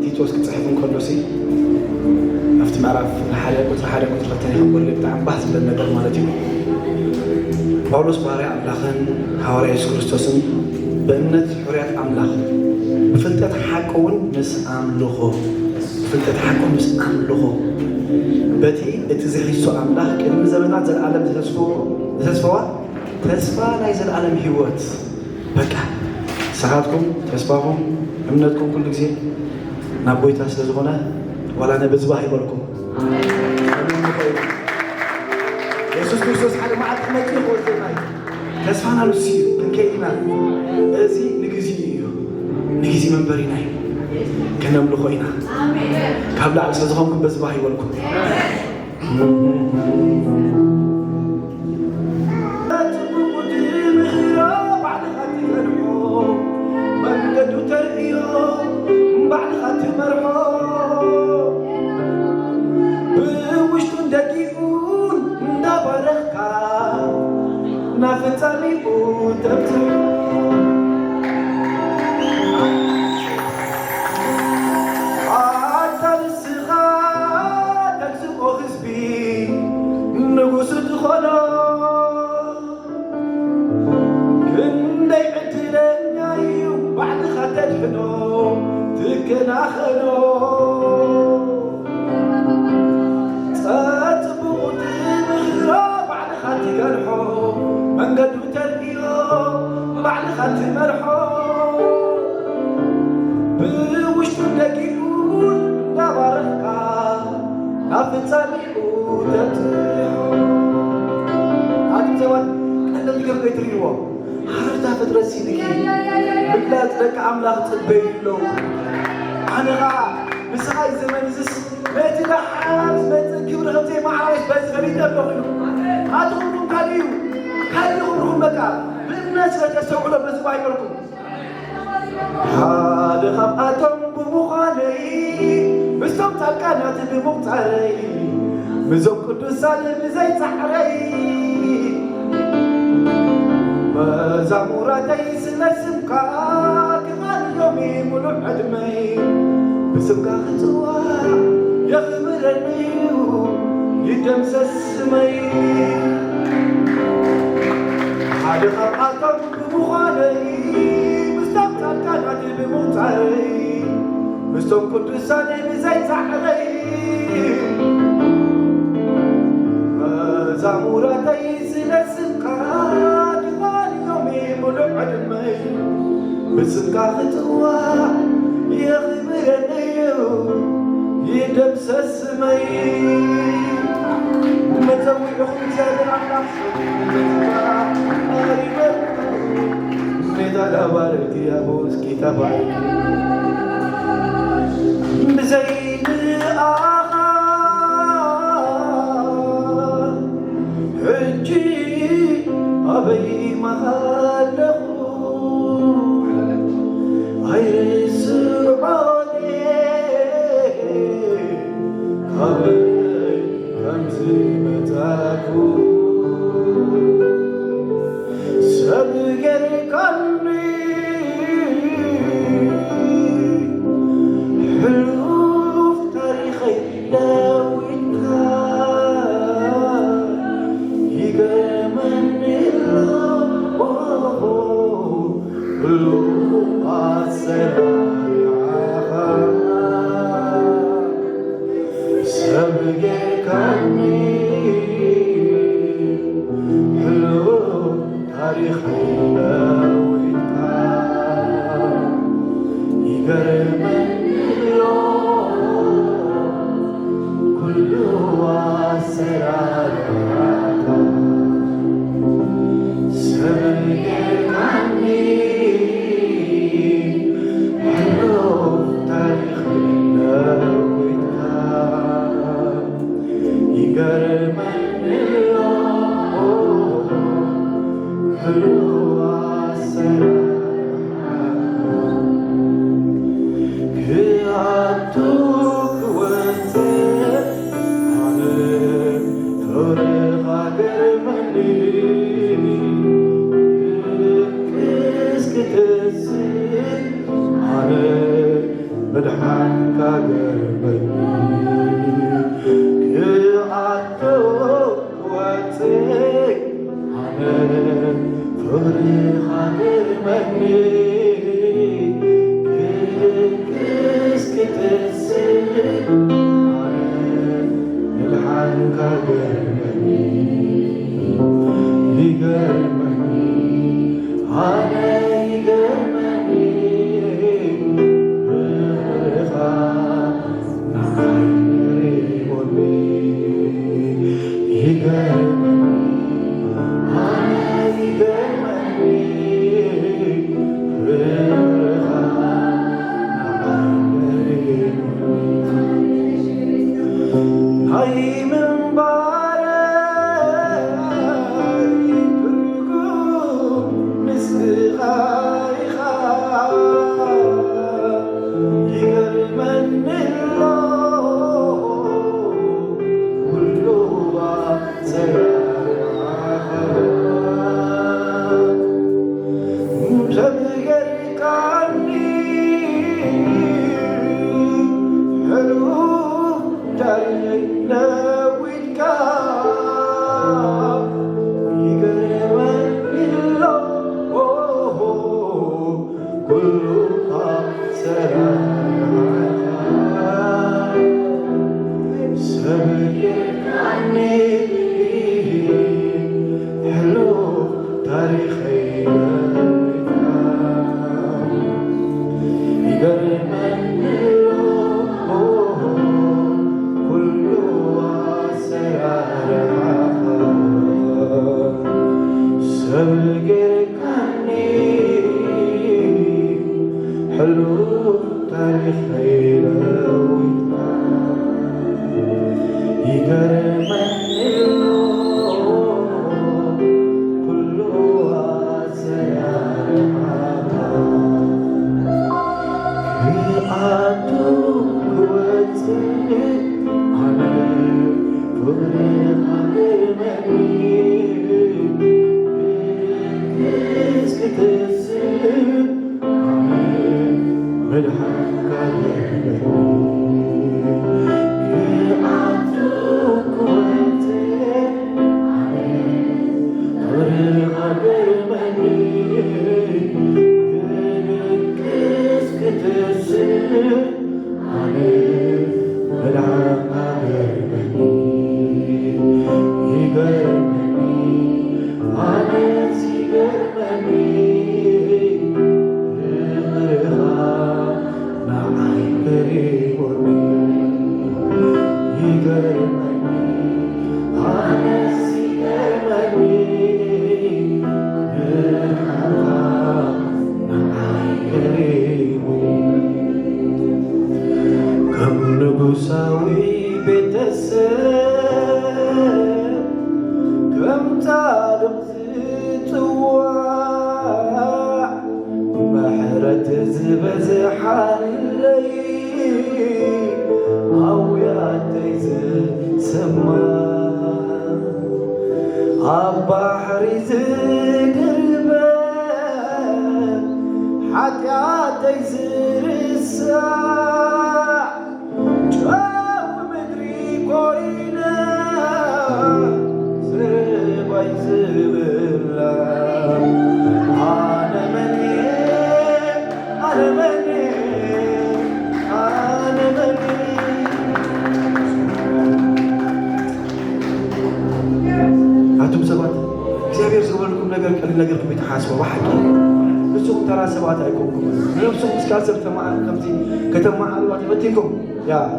ቲቶስ ክጽሕፍን ከሎሲ ኣብቲ ምዕራፍ ሓደ ቁጥሪ ክልተ ይኽበር ብጣዕሚ ባህ ዝብል ነገር ማለት እዩ ጳውሎስ ባርያ ኣምላኽን ሐዋርያ ኢየሱስ ክርስቶስን በእምነት ሕርያት ኣምላኽ ብፍልጠት ሓቂ እውን ምስ ኣምልኾ በቲ እቲ ዝሒዞ ኣምላኽ ቅድሚ ዘመናት ዘለዓለም ዝተስፈዋ ተስፋ ናይ ዘለዓለም ህይወት በቃ ሰዓትኩም ተስፋኩም እምነትኩም ኩሉ ግዜ ናብ ጎይታ ስለ ዝኾነ ዋላ ነብዝባህ ይበልኩም ኢየሱስ ክርስቶስ ሓደ መዓልቲ መፅኡ ወፅና ተስፋና ሉሲ ክንከይድና እዚ ንግዚ እዩ ንግዚ መንበሪና እዩ ከነምልኾ ኢና ካብ ላዕሊ ስለ ዝኾንኩም በዝባህ ይበልኩም أملاك تبيلو أنا مسخاي زمان زس بيت الحارس بيت كبر غزي ما عايش بس غريب أبلغ هاتهم كاليهم بكا بالناس فتسوق له بس بايركم هذا خبأتهم بمخالي مستمتع كانت بمقتعي مزوق الدسال بزي تحري مزاموراتي سنسمكا يومي ملوح عدمي بسبقا خطوة يغمرني يدمس السمي حالي خبعتم بمخالي مستمتع كانت بموتعي مستوى قدساني بزيت علي مزاموراتي سنسمكا يومي ملوح عدمي بسمكا خطوة يغمرني يدمس السمي متوي خمسة بالعقل ميدا لبارك يا بوس كتابك بزين آخر حجي أبي مهاله غير سرعاني خبي خمسي متاكو سبقر قلبي حروف تاريخي داوينها يقامن الله سبقك عني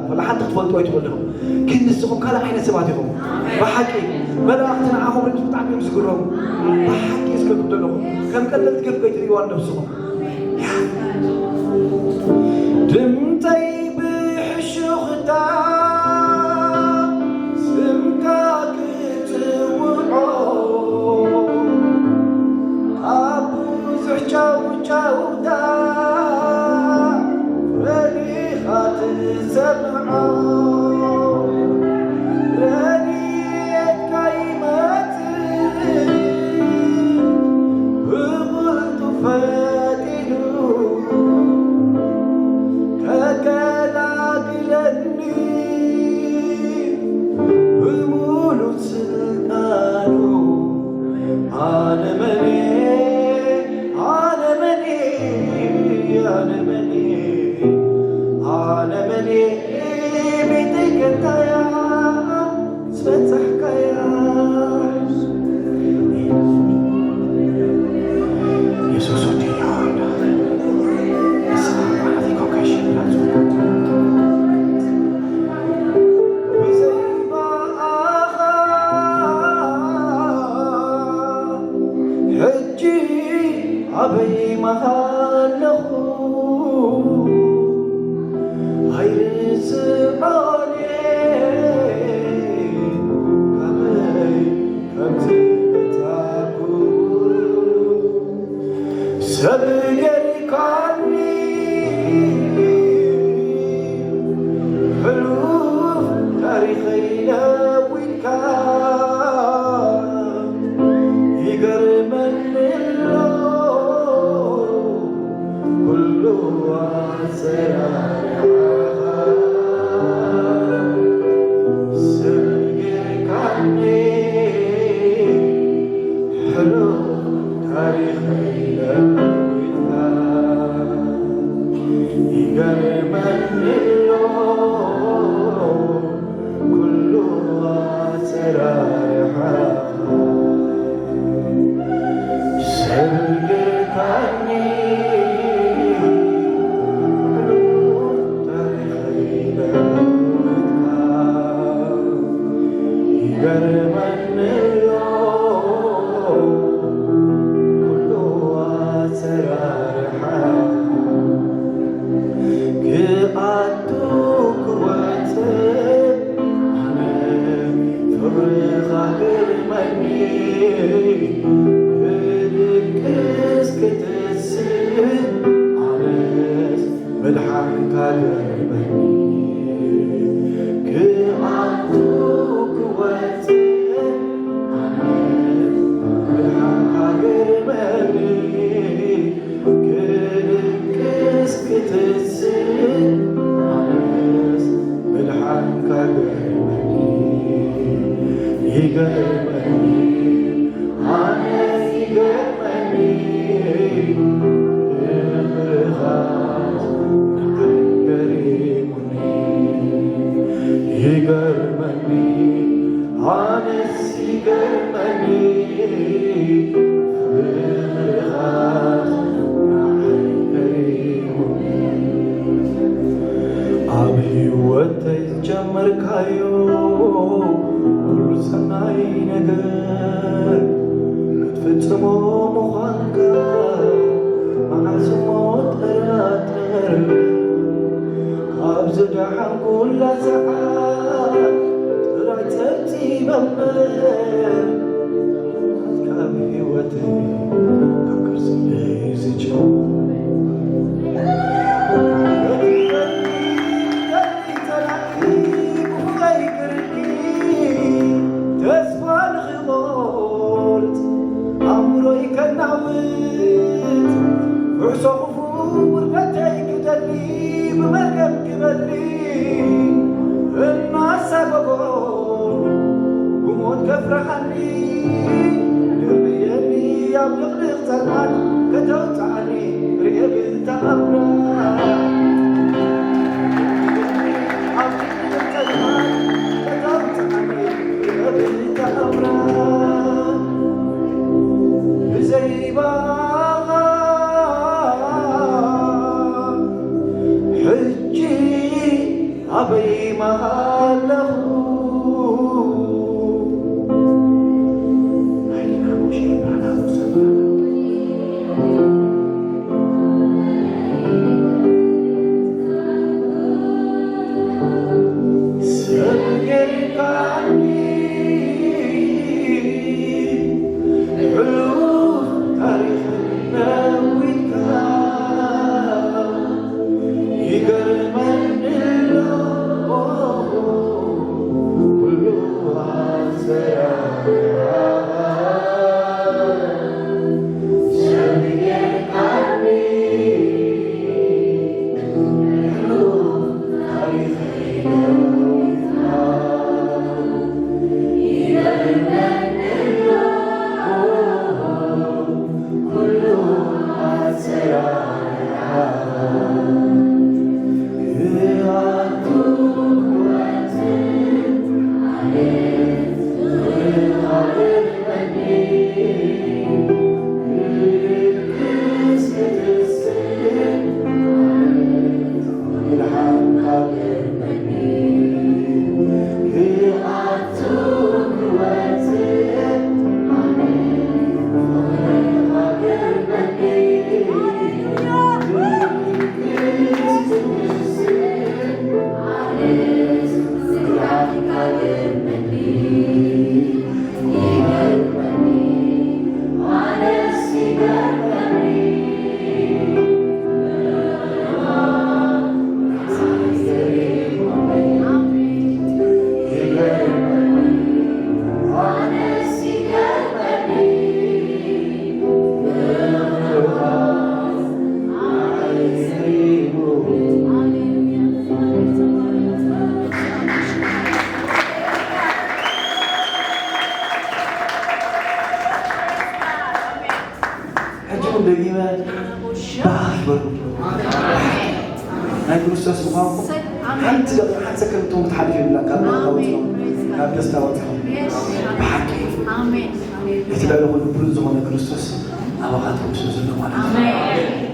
ولا حتى تفضلوا يتقولهم كن السقوم كلا عين سباتهم بحكي بلا أختنا عهم اللي بتعمل يسقرهم بحكي يسقرهم دلهم كم كلا تقول بيتري وانا بسقهم دم طيب حشوختا سمكا كتوعو أبو زحجاو جاودا فاتلو ككلام كتسكرتم تحدثوا لنا كاب دستاوتهم بحكي آمين يتبع له كل زمان كريستوس أبغاتهم سوزنهم على آمين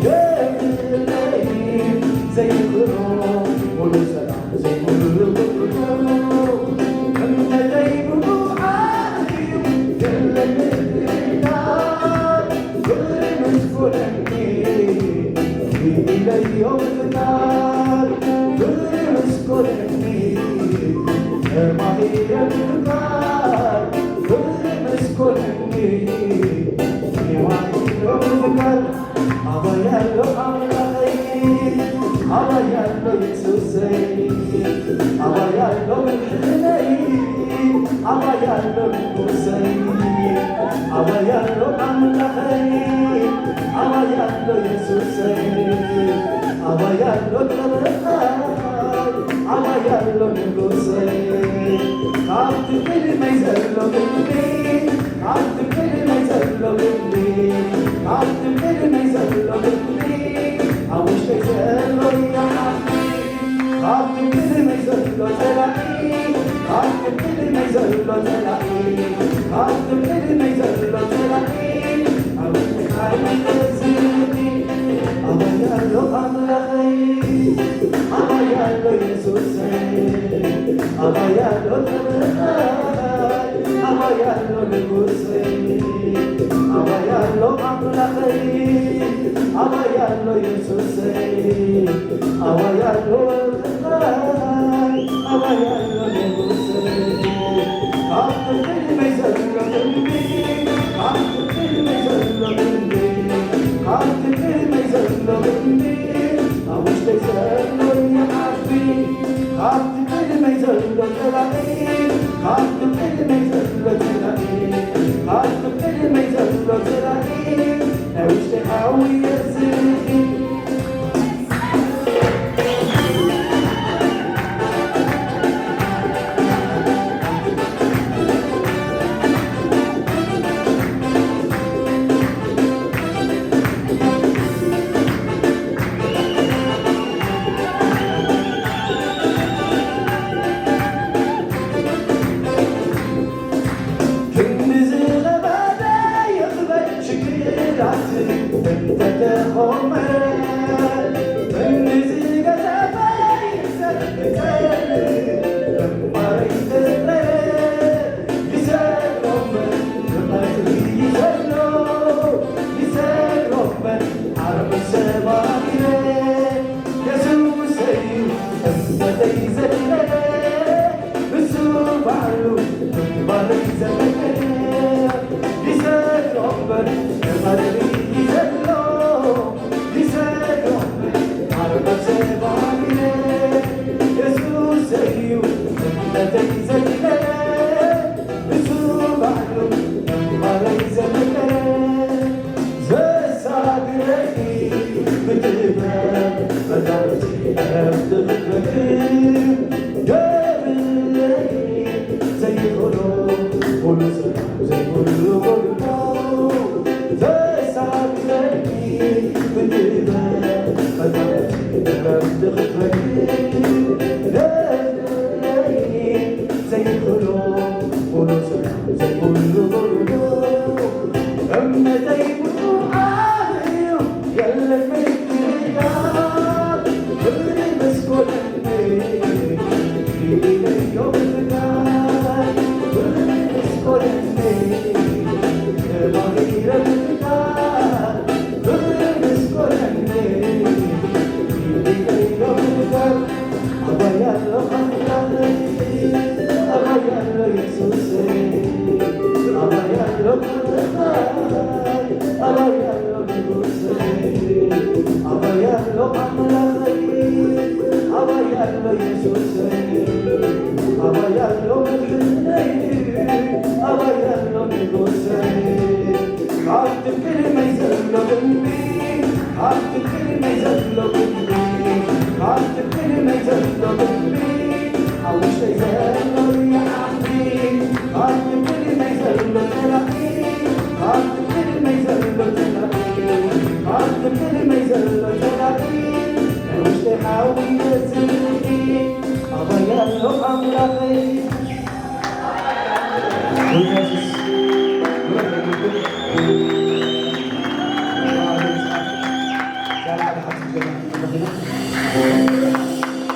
Yeah. زيخلو ونسلام زيخلو أنت جيبه عالي كل الدار كل مسكون إلى يوم النار كل مسكون ما هي النار كل مسكون ما هي النار أبيض أبيض يسوسي أبيض الحنين أبيض الحسين أبيض أملاخين أبيض يسوسي أبيض الغرقان أبيض الحسين عبد كلمة يزلو بالليل عبد كلمة يزلو بالليل عبد كلمة يزلو بالليل عوش يزلو يا حبيبي عبد كلمة يزلو تلاقي عبد كلمة يزلو تلاقي عبد كلمة يزلو تلاقي عوش يزلو أبيض أملاخي أبيض يسوسي أبيض الغرقان أبيض الحسين أبيض أملاخي أبيض يسوسي أبيض الغرقان أبيض الحسين عبد كلمة يزلو قلبي عبد كلمة يزلو قلبي عبد كلمة يزلو قلبي أوش يزلو يا حبيبي عبد كلمة يزلو تلاقي عبد كلمة يزلو تلاقي عبد كلمة يزلو تلاقي أوش تحاول يزلقي Amen.